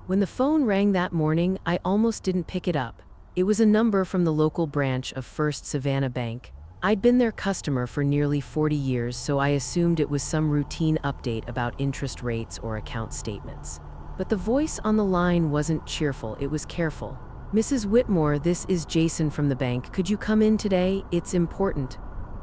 When the phone rang that morning, I almost didn't pick it up. It was a number from the local branch of First Savannah Bank. I'd been their customer for nearly 40 years, so I assumed it was some routine update about interest rates or account statements. But the voice on the line wasn't cheerful, it was careful. "Mrs. Whitmore, this is Jason from the bank. Could you come in today? It's important."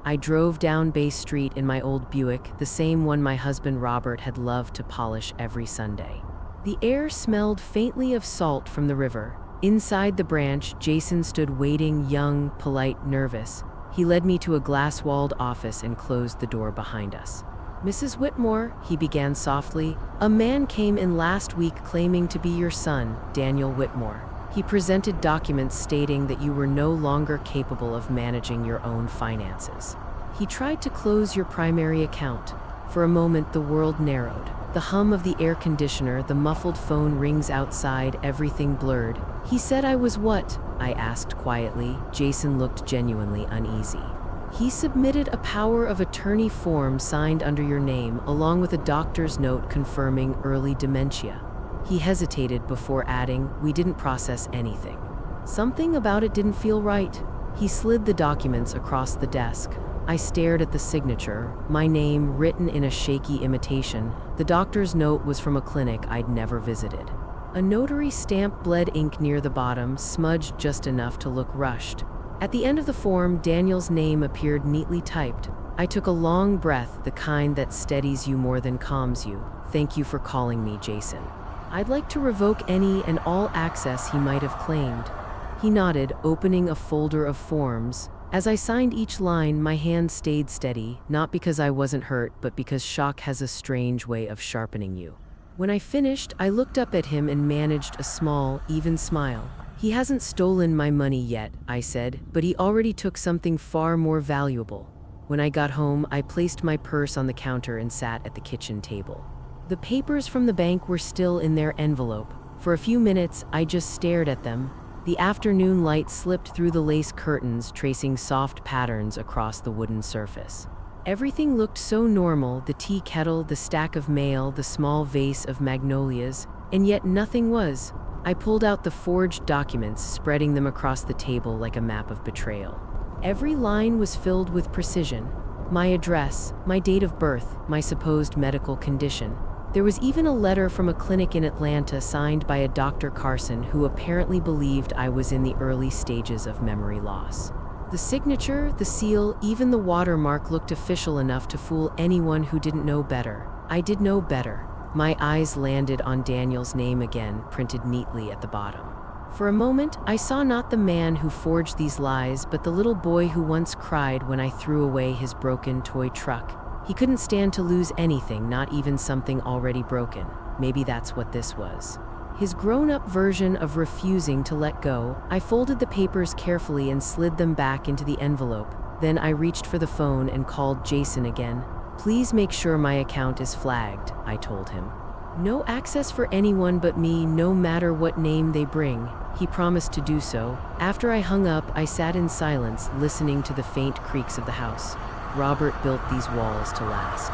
I drove down Bay Street in my old Buick, the same one my husband Robert had loved to polish every Sunday. The air smelled faintly of salt from the river. Inside the branch, Jason stood waiting, young, polite, nervous. He led me to a glass-walled office and closed the door behind us. "Mrs. Whitmore," he began softly, "a man came in last week claiming to be your son, Daniel Whitmore. He presented documents stating that you were no longer capable of managing your own finances. He tried to close your primary account." For a moment, the world narrowed. The hum of the air conditioner, the muffled phone rings outside, everything blurred. "He said I was what?" I asked quietly. Jason looked genuinely uneasy. "He submitted a power of attorney form signed under your name, along with a doctor's note confirming early dementia." He hesitated before adding, "We didn't process anything." Something about it didn't feel right. He slid the documents across the desk. I stared at the signature, my name written in a shaky imitation. The doctor's note was from a clinic I'd never visited. A notary stamp bled ink near the bottom, smudged just enough to look rushed. At the end of the form, Daniel's name appeared neatly typed. I took a long breath, the kind that steadies you more than calms you. "Thank you for calling me, Jason. I'd like to revoke any and all access he might have claimed." He nodded, opening a folder of forms. As I signed each line, my hand stayed steady, not because I wasn't hurt, but because shock has a strange way of sharpening you. When I finished, I looked up at him and managed a small, even smile. "He hasn't stolen my money yet," I said, "but he already took something far more valuable." When I got home, I placed my purse on the counter and sat at the kitchen table. The papers from the bank were still in their envelope. For a few minutes, I just stared at them. The afternoon light slipped through the lace curtains, tracing soft patterns across the wooden surface. Everything looked so normal, the tea kettle, the stack of mail, the small vase of magnolias, and yet nothing was. I pulled out the forged documents, spreading them across the table like a map of betrayal. Every line was filled with precision. My address, my date of birth, my supposed medical condition. There was even a letter from a clinic in Atlanta signed by a Dr. Carson who apparently believed I was in the early stages of memory loss. The signature, the seal, even the watermark looked official enough to fool anyone who didn't know better. I did know better. My eyes landed on Daniel's name again, printed neatly at the bottom. For a moment, I saw not the man who forged these lies, but the little boy who once cried when I threw away his broken toy truck. He couldn't stand to lose anything, not even something already broken. Maybe that's what this was. His grown-up version of refusing to let go. I folded the papers carefully and slid them back into the envelope. Then I reached for the phone and called Jason again. "Please make sure my account is flagged," I told him. "No access for anyone but me, no matter what name they bring." He promised to do so. After I hung up, I sat in silence, listening to the faint creaks of the house. Robert built these walls to last.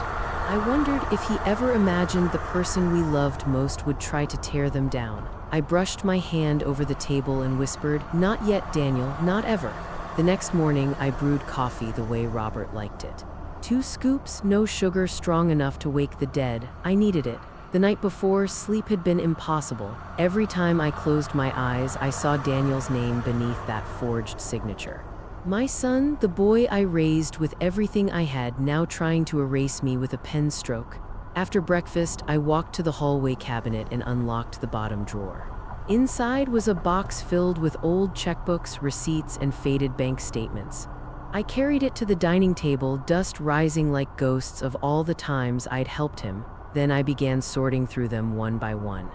I wondered if he ever imagined the person we loved most would try to tear them down. I brushed my hand over the table and whispered, "Not yet, Daniel, not ever." The next morning, I brewed coffee the way Robert liked it. 2 scoops, no sugar strong enough to wake the dead. I needed it. The night before, sleep had been impossible. Every time I closed my eyes, I saw Daniel's name beneath that forged signature. My son, the boy I raised with everything I had, now trying to erase me with a pen stroke. After breakfast, I walked to the hallway cabinet and unlocked the bottom drawer. Inside was a box filled with old checkbooks, receipts, and faded bank statements. I carried it to the dining table, dust rising like ghosts of all the times I'd helped him. Then I began sorting through them one by one.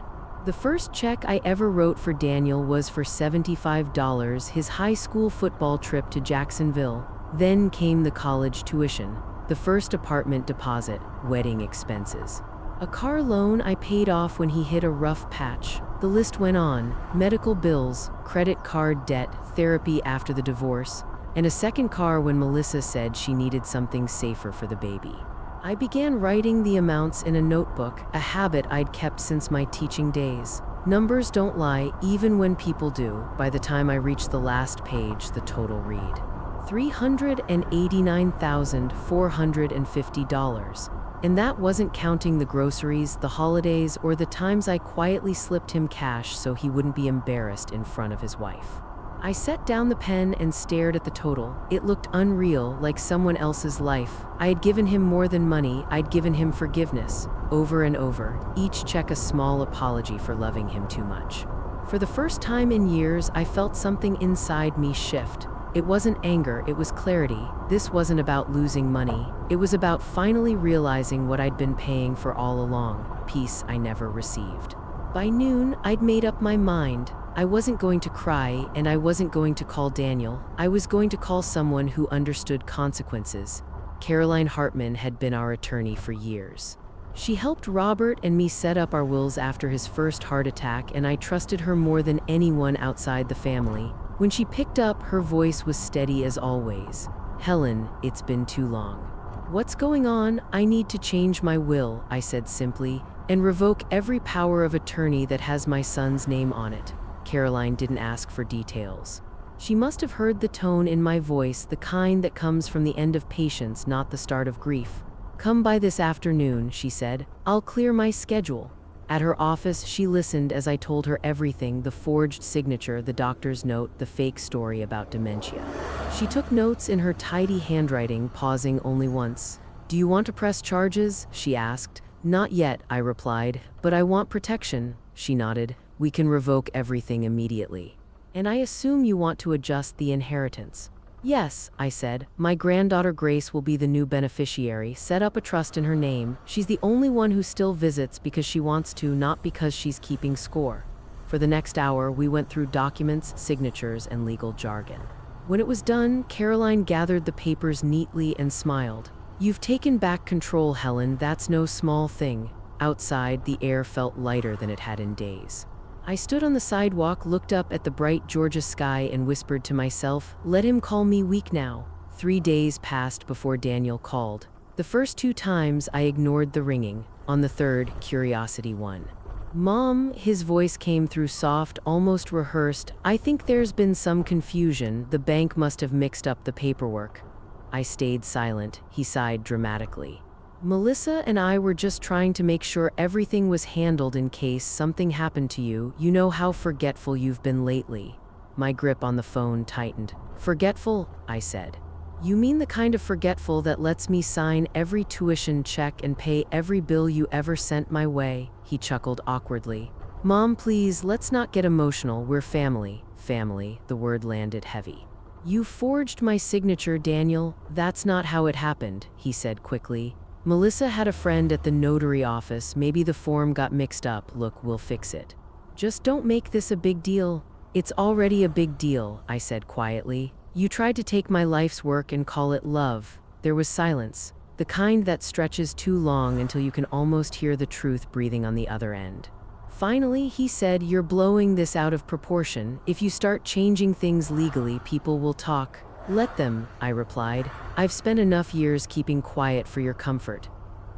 The first check I ever wrote for Daniel was for $75, his high school football trip to Jacksonville. Then came the college tuition, the first apartment deposit, wedding expenses. A car loan I paid off when he hit a rough patch. The list went on: medical bills, credit card debt, therapy after the divorce, and a second car when Melissa said she needed something safer for the baby. I began writing the amounts in a notebook, a habit I'd kept since my teaching days. Numbers don't lie, even when people do. By the time I reached the last page, the total read $389,450. And that wasn't counting the groceries, the holidays, or the times I quietly slipped him cash so he wouldn't be embarrassed in front of his wife. I set down the pen and stared at the total. It looked unreal, like someone else's life. I had given him more than money, I'd given him forgiveness. Over and over, each check a small apology for loving him too much. For the first time in years, I felt something inside me shift. It wasn't anger, it was clarity. This wasn't about losing money. It was about finally realizing what I'd been paying for all along, peace I never received. By noon, I'd made up my mind. I wasn't going to cry, and I wasn't going to call Daniel. I was going to call someone who understood consequences. Caroline Hartman had been our attorney for years. She helped Robert and me set up our wills after his first heart attack, and I trusted her more than anyone outside the family. When she picked up, her voice was steady as always. "Helen, it's been too long." "What's going on?" "I need to change my will," I said simply, "and revoke every power of attorney that has my son's name on it." Caroline didn't ask for details. She must have heard the tone in my voice, the kind that comes from the end of patience, not the start of grief. "Come by this afternoon," she said. "I'll clear my schedule." At her office, she listened as I told her everything, the forged signature, the doctor's note, the fake story about dementia. She took notes in her tidy handwriting, pausing only once. "Do you want to press charges?" she asked. "Not yet," I replied, "but I want protection." She nodded. "We can revoke everything immediately. And I assume you want to adjust the inheritance." "Yes," I said. "My granddaughter Grace will be the new beneficiary. Set up a trust in her name. She's the only one who still visits because she wants to, not because she's keeping score." For the next hour, we went through documents, signatures, and legal jargon. When it was done, Caroline gathered the papers neatly and smiled. "You've taken back control, Helen. That's no small thing." Outside, the air felt lighter than it had in days. I stood on the sidewalk, looked up at the bright Georgia sky, and whispered to myself, "Let him call me weak now." 3 days passed before Daniel called. The first 2 times, I ignored the ringing. On the third, curiosity won. "Mom," his voice came through soft, almost rehearsed. "I think there's been some confusion. The bank must have mixed up the paperwork." I stayed silent. He sighed dramatically. "Melissa and I were just trying to make sure everything was handled in case something happened to you. You know how forgetful you've been lately." My grip on the phone tightened. "Forgetful?" I said. "You mean the kind of forgetful that lets me sign every tuition check and pay every bill you ever sent my way?" He chuckled awkwardly. "Mom, please, let's not get emotional. We're family." Family, the word landed heavy. "You forged my signature, Daniel." "That's not how it happened," he said quickly. "Melissa had a friend at the notary office. Maybe the form got mixed up. Look, we'll fix it. Just don't make this a big deal." "It's already a big deal," I said quietly. "You tried to take my life's work and call it love." There was silence, the kind that stretches too long until you can almost hear the truth breathing on the other end. Finally, he said, "You're blowing this out of proportion. If you start changing things legally, people will talk." "Let them," I replied. "I've spent enough years keeping quiet for your comfort."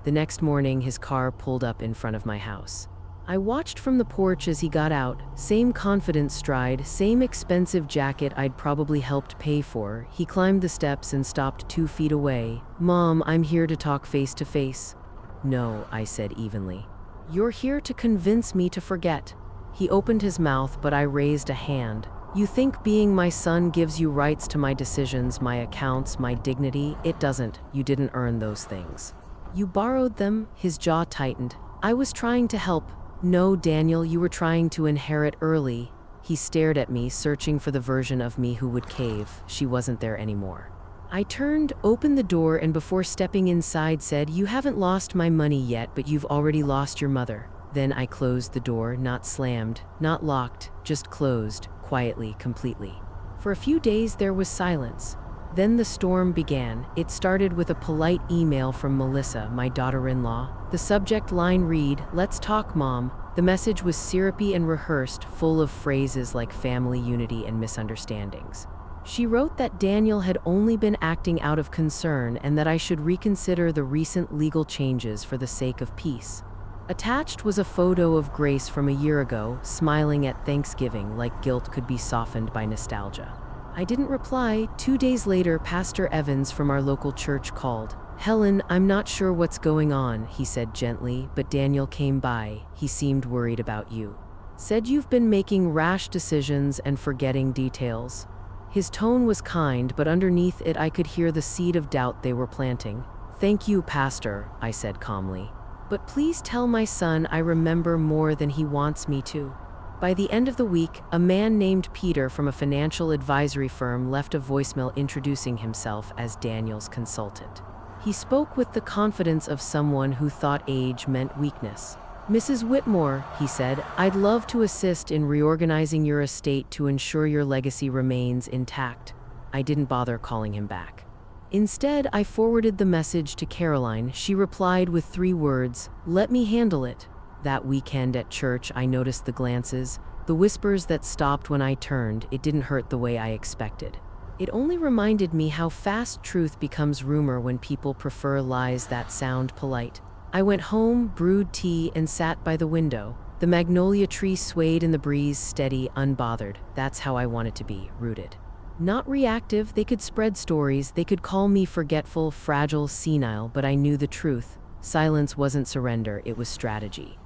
The next morning, his car pulled up in front of my house. I watched from the porch as he got out, same confident stride, same expensive jacket I'd probably helped pay for. He climbed the steps and stopped 2 feet away. "Mom, I'm here to talk face to face." "No," I said evenly. "You're here to convince me to forget." He opened his mouth, but I raised a hand. "You think being my son gives you rights to my decisions, my accounts, my dignity? It doesn't. You didn't earn those things. You borrowed them." His jaw tightened. "I was trying to help." "No, Daniel, you were trying to inherit early." He stared at me, searching for the version of me who would cave. She wasn't there anymore. I turned, opened the door, and before stepping inside said, "You haven't lost my money yet, but you've already lost your mother." Then I closed the door, not slammed, not locked, just closed, quietly, completely. For a few days there was silence. Then the storm began. It started with a polite email from Melissa, my daughter-in-law. The subject line read, "Let's talk, Mom." The message was syrupy and rehearsed, full of phrases like family unity and misunderstandings. She wrote that Daniel had only been acting out of concern and that I should reconsider the recent legal changes for the sake of peace. Attached was a photo of Grace from a year ago, smiling at Thanksgiving like guilt could be softened by nostalgia. I didn't reply. 2 days later, Pastor Evans from our local church called. "Helen, I'm not sure what's going on," he said gently, but Daniel came by. He seemed worried about you. Said you've been making rash decisions and forgetting details. His tone was kind, but underneath it I could hear the seed of doubt they were planting. "Thank you, Pastor," I said calmly. "But please tell my son I remember more than he wants me to." By the end of the week, a man named Peter from a financial advisory firm left a voicemail introducing himself as Daniel's consultant. He spoke with the confidence of someone who thought age meant weakness. "Mrs. Whitmore," he said, "I'd love to assist in reorganizing your estate to ensure your legacy remains intact." I didn't bother calling him back. Instead, I forwarded the message to Caroline. She replied with 3 words, "Let me handle it." That weekend at church, I noticed the glances, the whispers that stopped when I turned. It didn't hurt the way I expected. It only reminded me how fast truth becomes rumor when people prefer lies that sound polite. I went home, brewed tea, and sat by the window. The magnolia tree swayed in the breeze, steady, unbothered. That's how I wanted to be, rooted. Not reactive. They could spread stories, they could call me forgetful, fragile, senile, but I knew the truth. Silence wasn't surrender, it was strategy.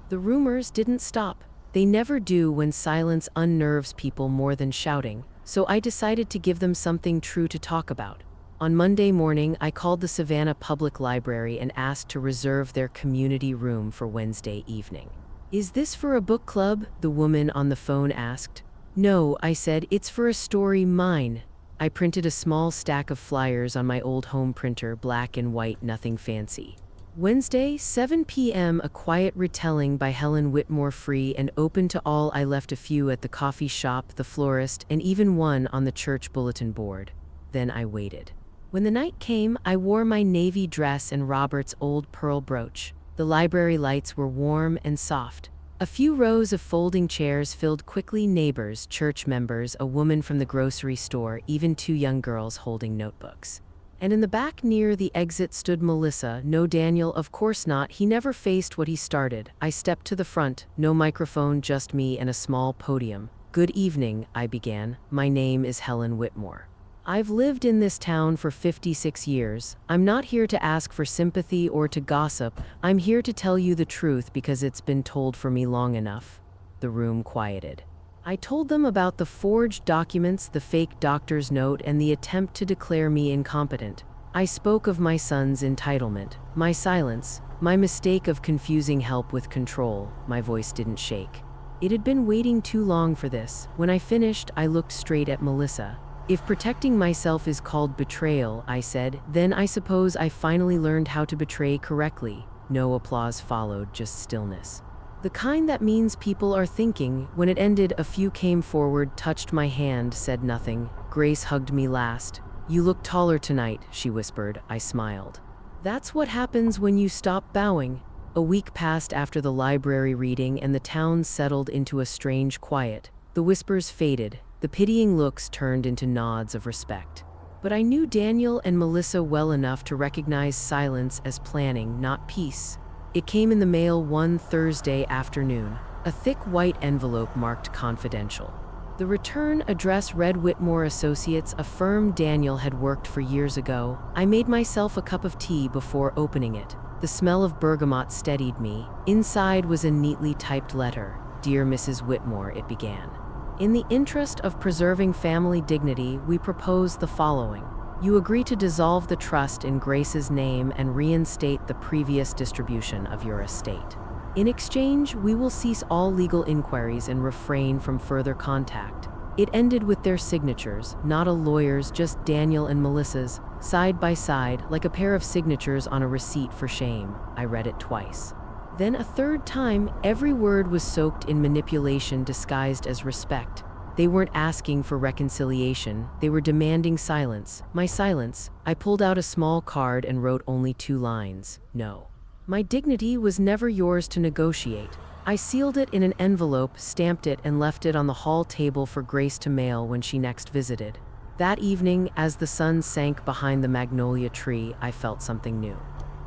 The rumors didn't stop. They never do when silence unnerves people more than shouting. So I decided to give them something true to talk about. On Monday morning, I called the Savannah Public Library and asked to reserve their community room for Wednesday evening. "Is this for a book club?" the woman on the phone asked. "No," I said, "it's for a story, mine." I printed a small stack of flyers on my old home printer, black and white, nothing fancy. Wednesday, 7 p.m., a quiet retelling by Helen Whitmore, free and open to all. I left a few at the coffee shop, the florist, and even one on the church bulletin board. Then I waited. When the night came, I wore my navy dress and Robert's old pearl brooch. The library lights were warm and soft. A few rows of folding chairs filled quickly. Neighbors, church members, a woman from the grocery store, even 2 young girls holding notebooks. And in the back near the exit stood Melissa. No Daniel, of course not. He never faced what he started. I stepped to the front. No microphone, just me and a small podium. "Good evening," I began. "My name is Helen Whitmore. I've lived in this town for 56 years. I'm not here to ask for sympathy or to gossip. I'm here to tell you the truth because it's been told for me long enough." The room quieted. I told them about the forged documents, the fake doctor's note, and the attempt to declare me incompetent. I spoke of my son's entitlement, my silence, my mistake of confusing help with control. My voice didn't shake. It had been waiting too long for this. When I finished, I looked straight at Melissa. "If protecting myself is called betrayal," I said, "then I suppose I finally learned how to betray correctly." No applause followed, just stillness. The kind that means people are thinking. When it ended, a few came forward, touched my hand, said nothing. Grace hugged me last. "You look taller tonight," she whispered. I smiled. "That's what happens when you stop bowing." A week passed after the library reading, and the town settled into a strange quiet. The whispers faded. The pitying looks turned into nods of respect. But I knew Daniel and Melissa well enough to recognize silence as planning, not peace. It came in the mail one Thursday afternoon, a thick white envelope marked confidential. The return address read Whitmore Associates, a firm Daniel had worked for years ago. I made myself a cup of tea before opening it. The smell of bergamot steadied me. Inside was a neatly typed letter. "Dear Mrs. Whitmore," it began. "In the interest of preserving family dignity, we propose the following. You agree to dissolve the trust in Grace's name and reinstate the previous distribution of your estate. In exchange, we will cease all legal inquiries and refrain from further contact." It ended with their signatures, not a lawyer's, just Daniel and Melissa's, side by side, like a pair of signatures on a receipt for shame. I read it twice. Then a third time. Every word was soaked in manipulation disguised as respect. They weren't asking for reconciliation, they were demanding silence. My silence. I pulled out a small card and wrote only 2 lines. "No. My dignity was never yours to negotiate." I sealed it in an envelope, stamped it, and left it on the hall table for Grace to mail when she next visited. That evening, as the sun sank behind the magnolia tree, I felt something new.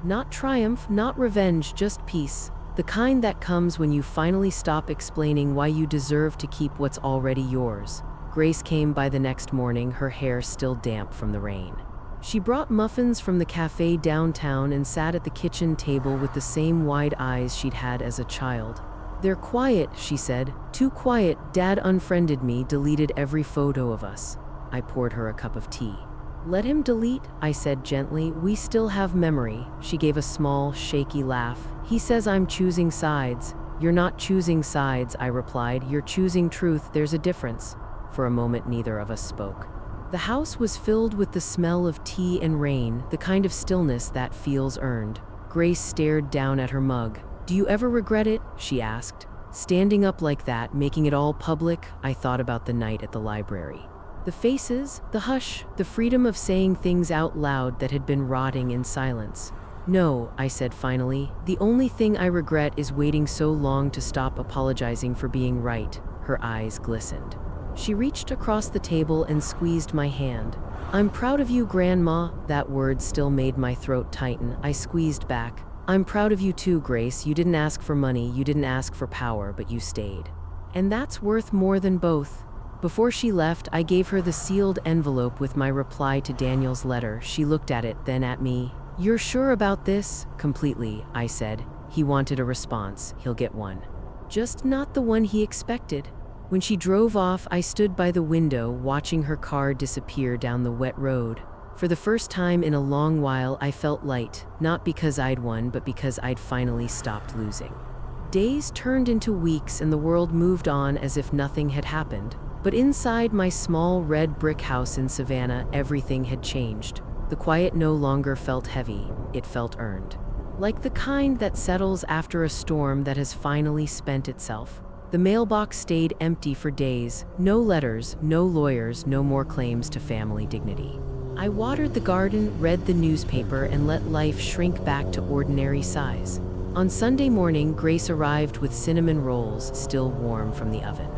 Not triumph, not revenge, just peace. The kind that comes when you finally stop explaining why you deserve to keep what's already yours. Grace came by the next morning, her hair still damp from the rain. She brought muffins from the cafe downtown and sat at the kitchen table with the same wide eyes she'd had as a child. "They're quiet," she said. "Too quiet. Dad unfriended me, deleted every photo of us." I poured her a cup of tea. "Let him delete," I said gently. "We still have memory." She gave a small, shaky laugh. "He says I'm choosing sides." "You're not choosing sides," I replied. "You're choosing truth. There's a difference." For a moment, neither of us spoke. The house was filled with the smell of tea and rain, the kind of stillness that feels earned. Grace stared down at her mug. "Do you ever regret it?" she asked. Standing up like that, making it all public, I thought about the night at the library. The faces, the hush, the freedom of saying things out loud that had been rotting in silence. "No," I said finally. "The only thing I regret is waiting so long to stop apologizing for being right." Her eyes glistened. She reached across the table and squeezed my hand. "I'm proud of you, Grandma." That word still made my throat tighten. I squeezed back. "I'm proud of you too, Grace. You didn't ask for money, you didn't ask for power, but you stayed. And that's worth more than both." Before she left, I gave her the sealed envelope with my reply to Daniel's letter. She looked at it, then at me. "You're sure about this?" "Completely," I said. He wanted a response. He'll get one. Just not the one he expected. When she drove off, I stood by the window, watching her car disappear down the wet road. For the first time in a long while, I felt light, not because I'd won, but because I'd finally stopped losing. Days turned into weeks and the world moved on as if nothing had happened. But inside my small red brick house in Savannah, everything had changed. The quiet no longer felt heavy, it felt earned. Like the kind that settles after a storm that has finally spent itself. The mailbox stayed empty for days. No letters, no lawyers, no more claims to family dignity. I watered the garden, read the newspaper, and let life shrink back to ordinary size. On Sunday morning, Grace arrived with cinnamon rolls, still warm from the oven.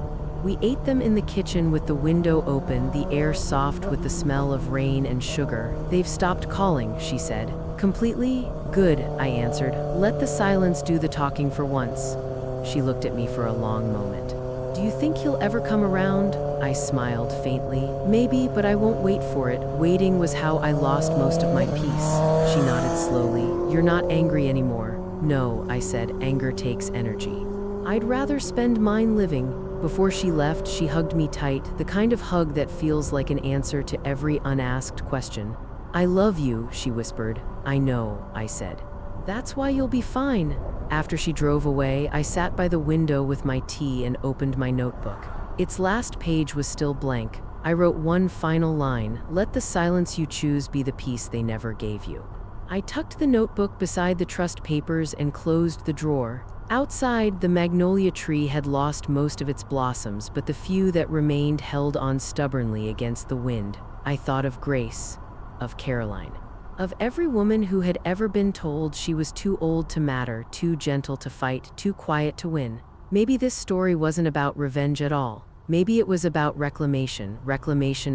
We ate them in the kitchen with the window open, the air soft with the smell of rain and sugar. "They've stopped calling," she said. "Completely? Good," I answered. "Let the silence do the talking for once." She looked at me for a long moment. "Do you think he'll ever come around?" I smiled faintly. "Maybe, but I won't wait for it. Waiting was how I lost most of my peace." She nodded slowly. "You're not angry anymore." "No," I said. "Anger takes energy. I'd rather spend mine living." Before she left, she hugged me tight, the kind of hug that feels like an answer to every unasked question. "I love you," she whispered. "I know," I said. "That's why you'll be fine." After she drove away, I sat by the window with my tea and opened my notebook. Its last page was still blank. I wrote one final line: "Let the silence you choose be the peace they never gave you." I tucked the notebook beside the trust papers and closed the drawer. Outside, the magnolia tree had lost most of its blossoms, but the few that remained held on stubbornly against the wind. I thought of Grace, of Caroline, of every woman who had ever been told she was too old to matter, too gentle to fight, too quiet to win. Maybe this story wasn't about revenge at all. Maybe it was about reclamation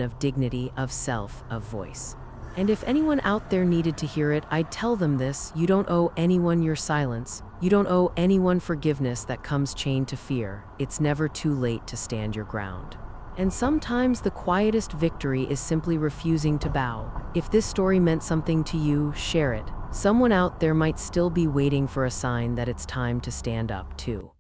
of dignity, of self, of voice. And if anyone out there needed to hear it, I'd tell them this: you don't owe anyone your silence. You don't owe anyone forgiveness that comes chained to fear. It's never too late to stand your ground. And sometimes the quietest victory is simply refusing to bow. If this story meant something to you, share it. Someone out there might still be waiting for a sign that it's time to stand up too.